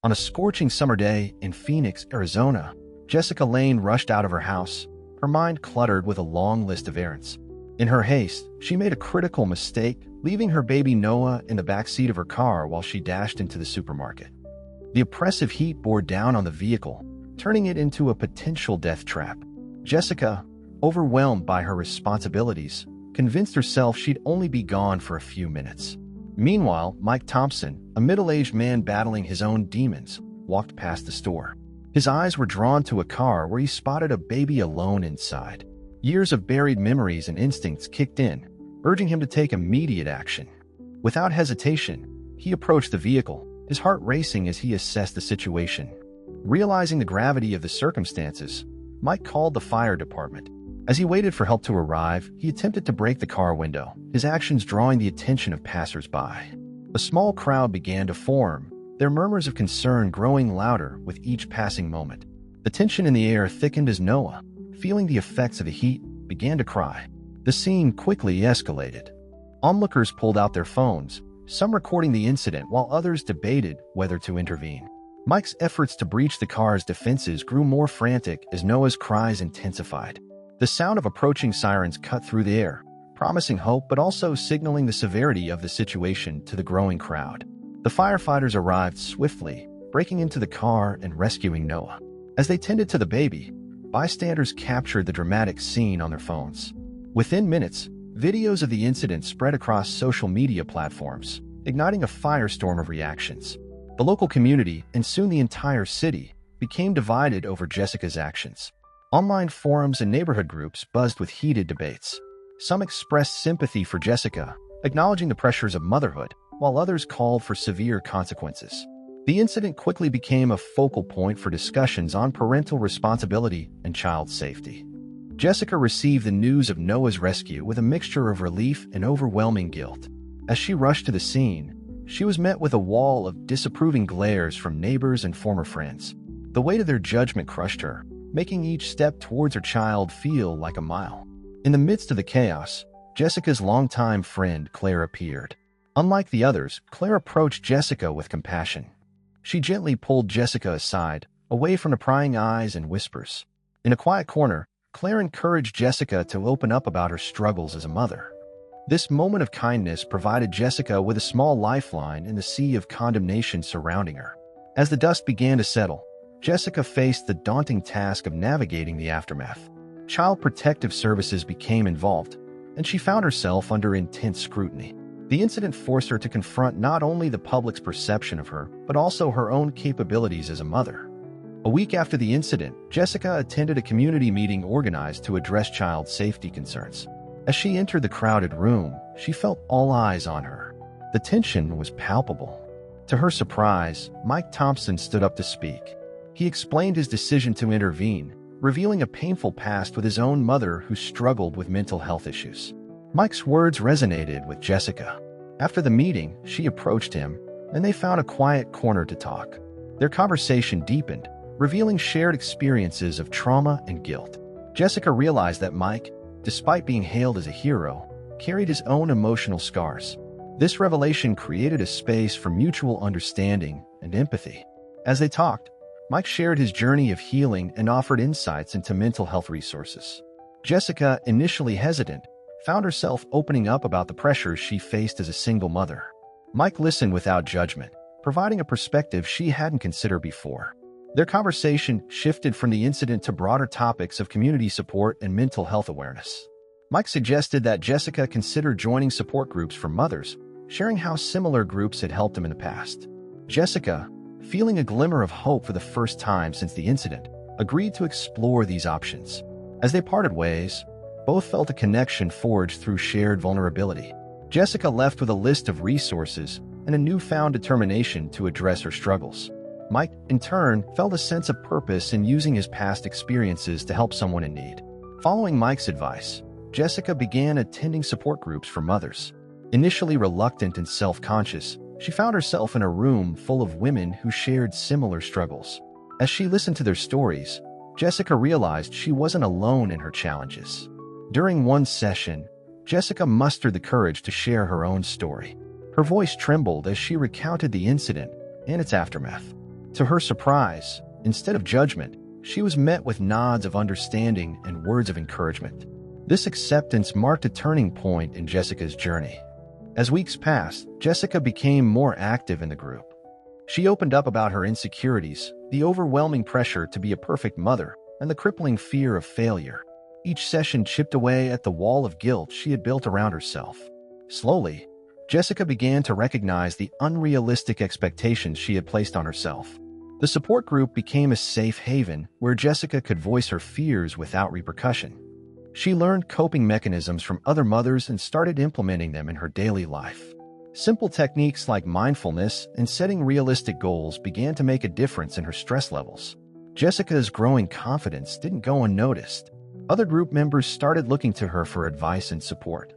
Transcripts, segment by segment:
On a scorching summer day in Phoenix, Arizona, Jessica Lane rushed out of her house, her mind cluttered with a long list of errands. In her haste, she made a critical mistake, leaving her baby Noah in the backseat of her car while she dashed into the supermarket. The oppressive heat bore down on the vehicle, turning it into a potential death trap. Jessica, overwhelmed by her responsibilities, convinced herself she'd only be gone for a few minutes. Meanwhile, Mike Thompson, a middle-aged man battling his own demons, walked past the store. His eyes were drawn to a car where he spotted a baby alone inside. Years of buried memories and instincts kicked in, urging him to take immediate action. Without hesitation, he approached the vehicle, his heart racing as he assessed the situation. Realizing the gravity of the circumstances, Mike called the fire department. As he waited for help to arrive, he attempted to break the car window, his actions drawing the attention of passers-by. A small crowd began to form, their murmurs of concern growing louder with each passing moment. The tension in the air thickened as Noah, feeling the effects of the heat, began to cry. The scene quickly escalated. Onlookers pulled out their phones, some recording the incident while others debated whether to intervene. Mike's efforts to breach the car's defenses grew more frantic as Noah's cries intensified. The sound of approaching sirens cut through the air, promising hope but also signaling the severity of the situation to the growing crowd. The firefighters arrived swiftly, breaking into the car and rescuing Noah. As they tended to the baby, bystanders captured the dramatic scene on their phones. Within minutes, videos of the incident spread across social media platforms, igniting a firestorm of reactions. The local community, and soon the entire city, became divided over Jessica's actions. Online forums and neighborhood groups buzzed with heated debates. Some expressed sympathy for Jessica, acknowledging the pressures of motherhood, while others called for severe consequences. The incident quickly became a focal point for discussions on parental responsibility and child safety. Jessica received the news of Noah's rescue with a mixture of relief and overwhelming guilt. As she rushed to the scene, she was met with a wall of disapproving glares from neighbors and former friends. The weight of their judgment crushed her, making each step towards her child feel like a mile. In the midst of the chaos, Jessica's longtime friend Claire appeared. Unlike the others, Claire approached Jessica with compassion. She gently pulled Jessica aside, away from the prying eyes and whispers. In a quiet corner, Claire encouraged Jessica to open up about her struggles as a mother. This moment of kindness provided Jessica with a small lifeline in the sea of condemnation surrounding her. As the dust began to settle, Jessica faced the daunting task of navigating the aftermath. Child Protective Services became involved, and she found herself under intense scrutiny. The incident forced her to confront not only the public's perception of her, but also her own capabilities as a mother. A week after the incident, Jessica attended a community meeting organized to address child safety concerns. As she entered the crowded room, she felt all eyes on her. The tension was palpable. To her surprise, Mike Thompson stood up to speak. He explained his decision to intervene, revealing a painful past with his own mother who struggled with mental health issues. Mike's words resonated with Jessica. After the meeting, she approached him, and they found a quiet corner to talk. Their conversation deepened, revealing shared experiences of trauma and guilt. Jessica realized that Mike, despite being hailed as a hero, carried his own emotional scars. This revelation created a space for mutual understanding and empathy. As they talked, Mike shared his journey of healing and offered insights into mental health resources. Jessica, initially hesitant, found herself opening up about the pressures she faced as a single mother. Mike listened without judgment, providing a perspective she hadn't considered before. Their conversation shifted from the incident to broader topics of community support and mental health awareness. Mike suggested that Jessica consider joining support groups for mothers, sharing how similar groups had helped him in the past. Jessica, feeling a glimmer of hope for the first time since the incident, agreed to explore these options. As they parted ways, both felt a connection forged through shared vulnerability. Jessica left with a list of resources and a newfound determination to address her struggles. Mike, in turn, felt a sense of purpose in using his past experiences to help someone in need. Following Mike's advice, Jessica began attending support groups for mothers. Initially reluctant and self-conscious, she found herself in a room full of women who shared similar struggles. As she listened to their stories, Jessica realized she wasn't alone in her challenges. During one session, Jessica mustered the courage to share her own story. Her voice trembled as she recounted the incident and its aftermath. To her surprise, instead of judgment, she was met with nods of understanding and words of encouragement. This acceptance marked a turning point in Jessica's journey. As weeks passed, Jessica became more active in the group. She opened up about her insecurities, the overwhelming pressure to be a perfect mother, and the crippling fear of failure. Each session chipped away at the wall of guilt she had built around herself. Slowly, Jessica began to recognize the unrealistic expectations she had placed on herself. The support group became a safe haven where Jessica could voice her fears without repercussion. She learned coping mechanisms from other mothers and started implementing them in her daily life. Simple techniques like mindfulness and setting realistic goals began to make a difference in her stress levels. Jessica's growing confidence didn't go unnoticed. Other group members started looking to her for advice and support.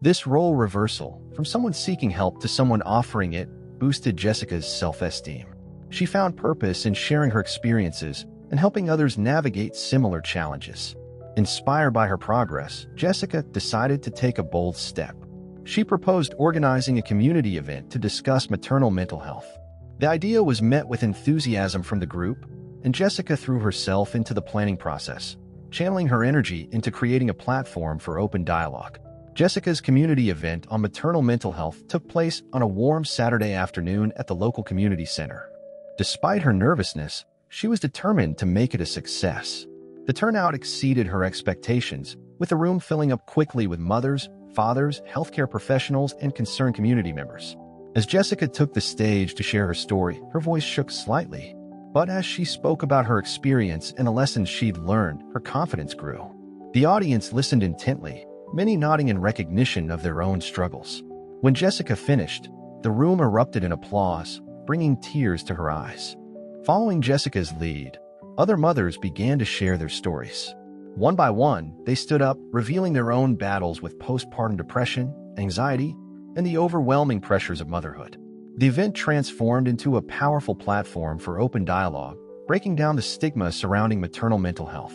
This role reversal, from someone seeking help to someone offering it, boosted Jessica's self-esteem. She found purpose in sharing her experiences and helping others navigate similar challenges. Inspired by her progress, Jessica decided to take a bold step. She proposed organizing a community event to discuss maternal mental health. The idea was met with enthusiasm from the group, and Jessica threw herself into the planning process, channeling her energy into creating a platform for open dialogue. Jessica's community event on maternal mental health took place on a warm Saturday afternoon at the local community center. Despite her nervousness, she was determined to make it a success. The turnout exceeded her expectations, with the room filling up quickly with mothers, fathers, healthcare professionals, and concerned community members. As Jessica took the stage to share her story, her voice shook slightly. But as she spoke about her experience and the lessons she'd learned, her confidence grew. The audience listened intently, many nodding in recognition of their own struggles. When Jessica finished, the room erupted in applause, bringing tears to her eyes. Following Jessica's lead, other mothers began to share their stories. One by one, they stood up, revealing their own battles with postpartum depression, anxiety, and the overwhelming pressures of motherhood. The event transformed into a powerful platform for open dialogue, breaking down the stigma surrounding maternal mental health.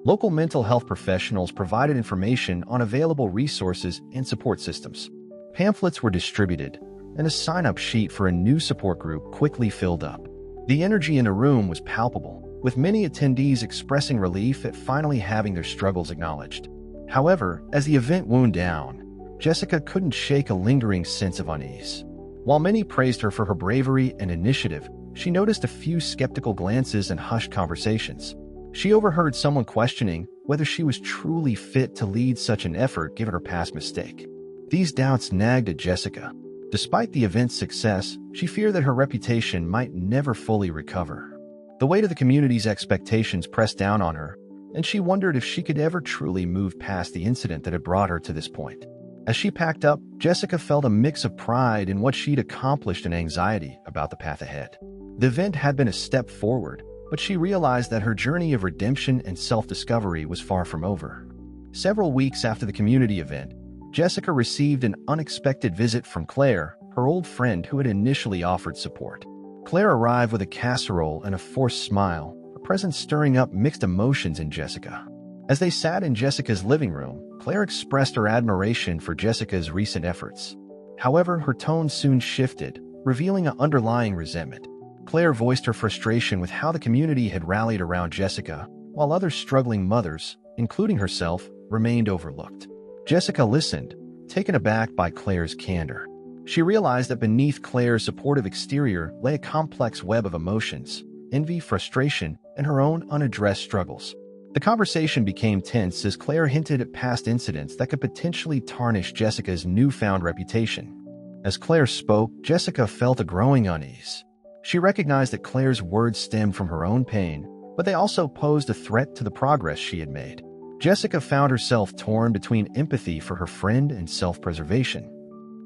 Local mental health professionals provided information on available resources and support systems. Pamphlets were distributed, and a sign-up sheet for a new support group quickly filled up. The energy in the room was palpable, with many attendees expressing relief at finally having their struggles acknowledged. However, as the event wound down, Jessica couldn't shake a lingering sense of unease. While many praised her for her bravery and initiative, she noticed a few skeptical glances and hushed conversations. She overheard someone questioning whether she was truly fit to lead such an effort given her past mistake. These doubts nagged at Jessica. Despite the event's success, she feared that her reputation might never fully recover. The weight of the community's expectations pressed down on her, and she wondered if she could ever truly move past the incident that had brought her to this point. As she packed up, Jessica felt a mix of pride in what she'd accomplished and anxiety about the path ahead. The event had been a step forward, but she realized that her journey of redemption and self-discovery was far from over. Several weeks after the community event, Jessica received an unexpected visit from Claire, her old friend who had initially offered support. Claire arrived with a casserole and a forced smile, her presence stirring up mixed emotions in Jessica. As they sat in Jessica's living room, Claire expressed her admiration for Jessica's recent efforts. However, her tone soon shifted, revealing an underlying resentment. Claire voiced her frustration with how the community had rallied around Jessica, while other struggling mothers, including herself, remained overlooked. Jessica listened, taken aback by Claire's candor. She realized that beneath Claire's supportive exterior lay a complex web of emotions, envy, frustration, and her own unaddressed struggles. The conversation became tense as Claire hinted at past incidents that could potentially tarnish Jessica's newfound reputation. As Claire spoke, Jessica felt a growing unease. She recognized that Claire's words stemmed from her own pain, but they also posed a threat to the progress she had made. Jessica found herself torn between empathy for her friend and self-preservation.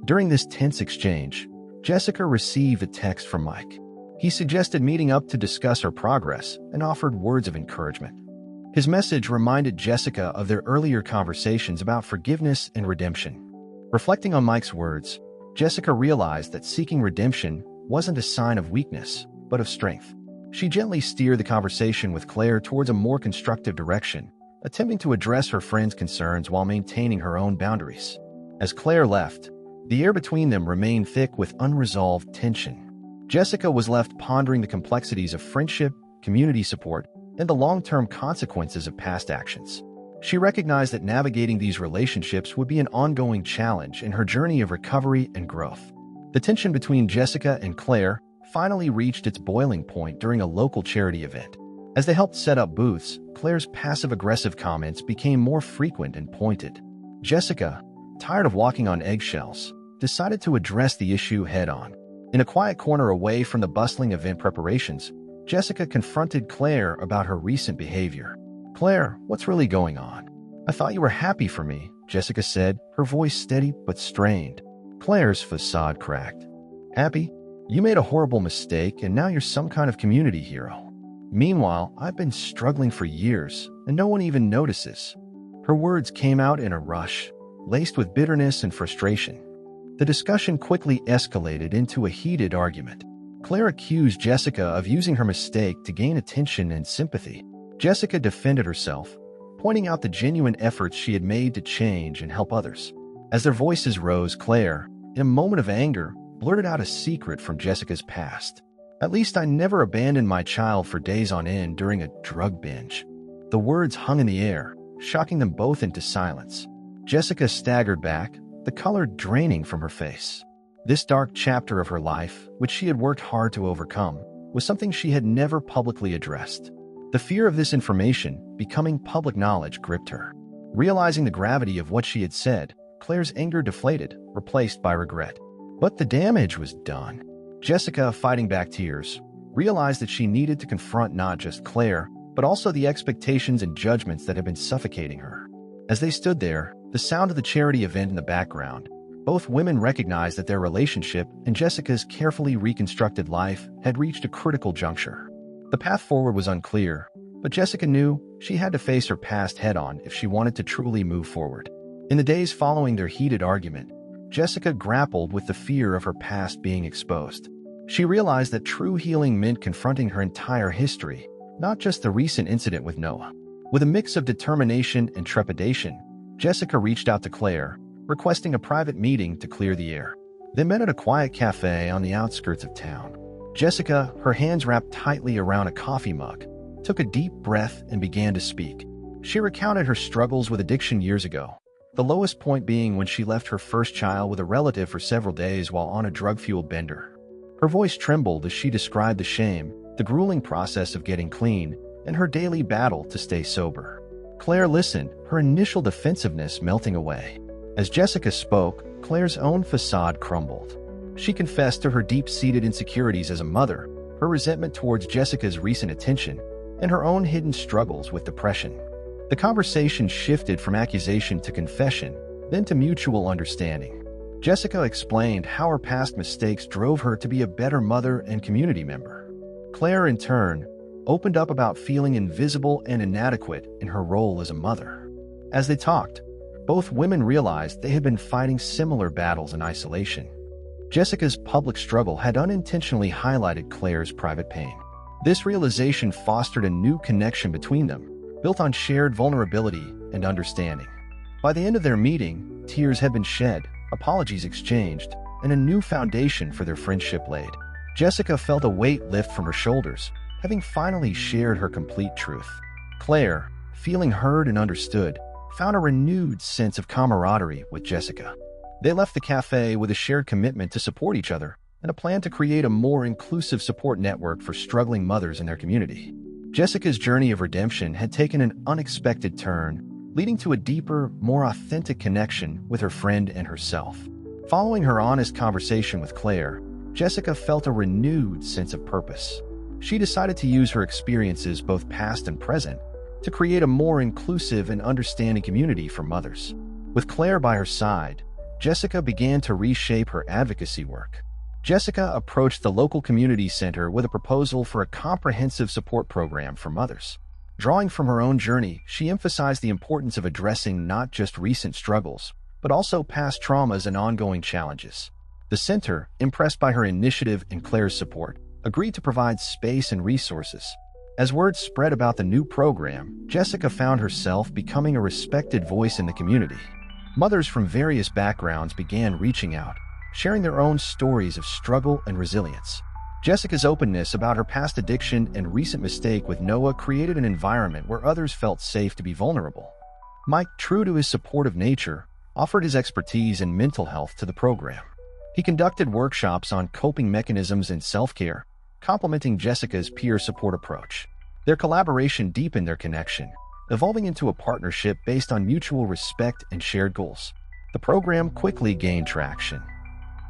During this tense exchange, Jessica received a text from Mike. He suggested meeting up to discuss her progress and offered words of encouragement. His message reminded Jessica of their earlier conversations about forgiveness and redemption. Reflecting on Mike's words, Jessica realized that seeking redemption wasn't a sign of weakness, but of strength. She gently steered the conversation with Claire towards a more constructive direction, attempting to address her friend's concerns while maintaining her own boundaries. As Claire left, the air between them remained thick with unresolved tension. Jessica was left pondering the complexities of friendship, community support, and the long-term consequences of past actions. She recognized that navigating these relationships would be an ongoing challenge in her journey of recovery and growth. The tension between Jessica and Claire finally reached its boiling point during a local charity event. As they helped set up booths, Claire's passive-aggressive comments became more frequent and pointed. Jessica, tired of walking on eggshells, decided to address the issue head-on. In a quiet corner away from the bustling event preparations, Jessica confronted Claire about her recent behavior. "Claire, what's really going on? I thought you were happy for me," Jessica said, her voice steady but strained. Claire's facade cracked. "Happy? You made a horrible mistake and now you're some kind of community hero. Meanwhile, I've been struggling for years and no one even notices." Her words came out in a rush, laced with bitterness and frustration. The discussion quickly escalated into a heated argument. Claire accused Jessica of using her mistake to gain attention and sympathy. Jessica defended herself, pointing out the genuine efforts she had made to change and help others. As their voices rose, Claire, in a moment of anger, blurted out a secret from Jessica's past. "At least I never abandoned my child for days on end during a drug binge." The words hung in the air, shocking them both into silence. Jessica staggered back, the color draining from her face. This dark chapter of her life, which she had worked hard to overcome, was something she had never publicly addressed. The fear of this information becoming public knowledge gripped her. Realizing the gravity of what she had said, Claire's anger deflated, replaced by regret. But the damage was done. Jessica, fighting back tears, realized that she needed to confront not just Claire, but also the expectations and judgments that had been suffocating her. As they stood there, the sound of the charity event in the background, both women recognized that their relationship and Jessica's carefully reconstructed life had reached a critical juncture. The path forward was unclear, but Jessica knew she had to face her past head-on if she wanted to truly move forward. In the days following their heated argument, Jessica grappled with the fear of her past being exposed. She realized that true healing meant confronting her entire history, not just the recent incident with Noah. With a mix of determination and trepidation, Jessica reached out to Claire, requesting a private meeting to clear the air. They met at a quiet cafe on the outskirts of town. Jessica, her hands wrapped tightly around a coffee mug, took a deep breath and began to speak. She recounted her struggles with addiction years ago, the lowest point being when she left her first child with a relative for several days while on a drug-fueled bender. Her voice trembled as she described the shame, the grueling process of getting clean, and her daily battle to stay sober. Claire listened, her initial defensiveness melting away. As Jessica spoke, Claire's own facade crumbled. She confessed to her deep-seated insecurities as a mother, her resentment towards Jessica's recent attention, and her own hidden struggles with depression. The conversation shifted from accusation to confession, then to mutual understanding. Jessica explained how her past mistakes drove her to be a better mother and community member. Claire, in turn, opened up about feeling invisible and inadequate in her role as a mother. As they talked, both women realized they had been fighting similar battles in isolation. Jessica's public struggle had unintentionally highlighted Claire's private pain. This realization fostered a new connection between them, built on shared vulnerability and understanding. By the end of their meeting, tears had been shed, apologies exchanged, and a new foundation for their friendship laid. Jessica felt a weight lift from her shoulders, having finally shared her complete truth. Claire, feeling heard and understood, found a renewed sense of camaraderie with Jessica. They left the cafe with a shared commitment to support each other and a plan to create a more inclusive support network for struggling mothers in their community. Jessica's journey of redemption had taken an unexpected turn, leading to a deeper, more authentic connection with her friend and herself. Following her honest conversation with Claire, Jessica felt a renewed sense of purpose. She decided to use her experiences, both past and present, to create a more inclusive and understanding community for mothers. With Claire by her side, Jessica began to reshape her advocacy work. Jessica approached the local community center with a proposal for a comprehensive support program for mothers. Drawing from her own journey, she emphasized the importance of addressing not just recent struggles, but also past traumas and ongoing challenges. The center, impressed by her initiative and Claire's support, agreed to provide space and resources. As word spread about the new program, Jessica found herself becoming a respected voice in the community. Mothers from various backgrounds began reaching out, sharing their own stories of struggle and resilience. Jessica's openness about her past addiction and recent mistake with Noah created an environment where others felt safe to be vulnerable. Mike, true to his supportive nature, offered his expertise in mental health to the program. He conducted workshops on coping mechanisms and self-care, complementing Jessica's peer support approach. Their collaboration deepened their connection, evolving into a partnership based on mutual respect and shared goals. The program quickly gained traction.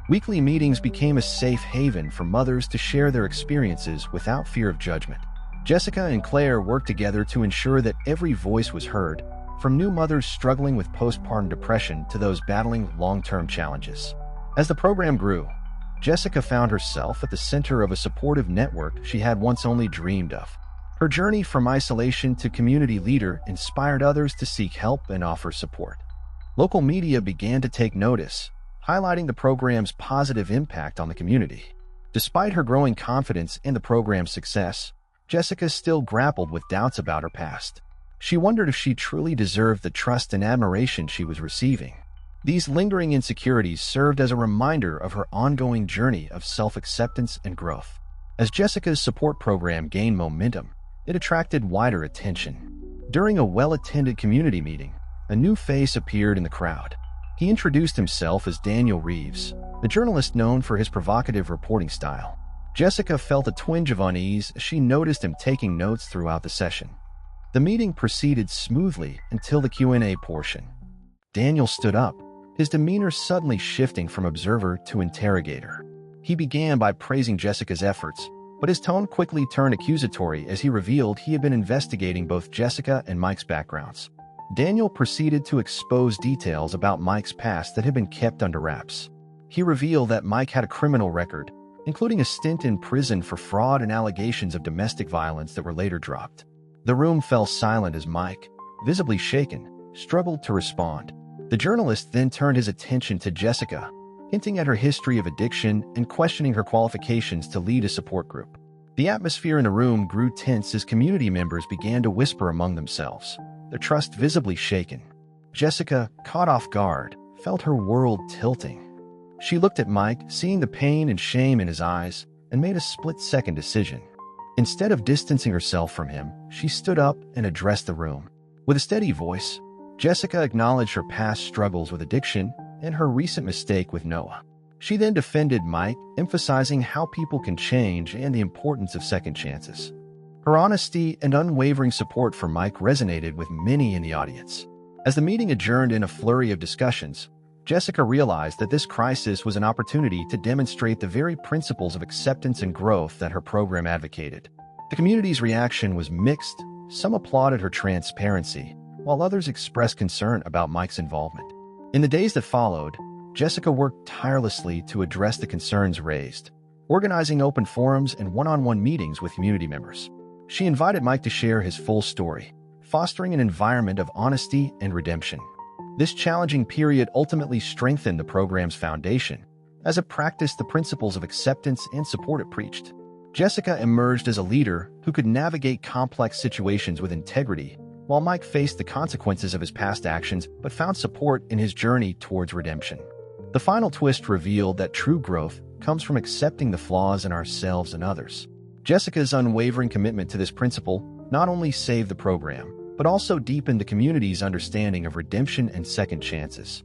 Weekly meetings became a safe haven for mothers to share their experiences without fear of judgment. Jessica and Claire worked together to ensure that every voice was heard, from new mothers struggling with postpartum depression to those battling long-term challenges. As the program grew, Jessica found herself at the center of a supportive network she had once only dreamed of. Her journey from isolation to community leader inspired others to seek help and offer support. Local media began to take notice, highlighting the program's positive impact on the community. Despite her growing confidence in the program's success, Jessica still grappled with doubts about her past. She wondered if she truly deserved the trust and admiration she was receiving. These lingering insecurities served as a reminder of her ongoing journey of self-acceptance and growth. As Jessica's support program gained momentum, it attracted wider attention. During a well-attended community meeting, a new face appeared in the crowd. He introduced himself as Daniel Reeves, the journalist known for his provocative reporting style. Jessica felt a twinge of unease as she noticed him taking notes throughout the session. The meeting proceeded smoothly until the Q&A portion. Daniel stood up, his demeanor suddenly shifting from observer to interrogator. He began by praising Jessica's efforts, but his tone quickly turned accusatory as he revealed he had been investigating both Jessica and Mike's backgrounds. Daniel proceeded to expose details about Mike's past that had been kept under wraps. He revealed that Mike had a criminal record, including a stint in prison for fraud and allegations of domestic violence that were later dropped. The room fell silent as Mike, visibly shaken, struggled to respond. The journalist then turned his attention to Jessica, hinting at her history of addiction and questioning her qualifications to lead a support group. The atmosphere in the room grew tense as community members began to whisper among themselves, their trust visibly shaken. Jessica, caught off guard, felt her world tilting. She looked at Mike, seeing the pain and shame in his eyes, and made a split-second decision. Instead of distancing herself from him, she stood up and addressed the room. With a steady voice, Jessica acknowledged her past struggles with addiction and her recent mistake with Noah. She then defended Mike, emphasizing how people can change and the importance of second chances. Her honesty and unwavering support for Mike resonated with many in the audience. As the meeting adjourned in a flurry of discussions, Jessica realized that this crisis was an opportunity to demonstrate the very principles of acceptance and growth that her program advocated. The community's reaction was mixed. Some applauded her transparency, while others expressed concern about Mike's involvement. In the days that followed, Jessica worked tirelessly to address the concerns raised, organizing open forums and one-on-one meetings with community members. She invited Mike to share his full story, fostering an environment of honesty and redemption. This challenging period ultimately strengthened the program's foundation, as it practiced the principles of acceptance and support it preached. Jessica emerged as a leader who could navigate complex situations with integrity, while Mike faced the consequences of his past actions but found support in his journey towards redemption. The final twist revealed that true growth comes from accepting the flaws in ourselves and others. Jessica's unwavering commitment to this principle not only saved the program, but also deepened the community's understanding of redemption and second chances.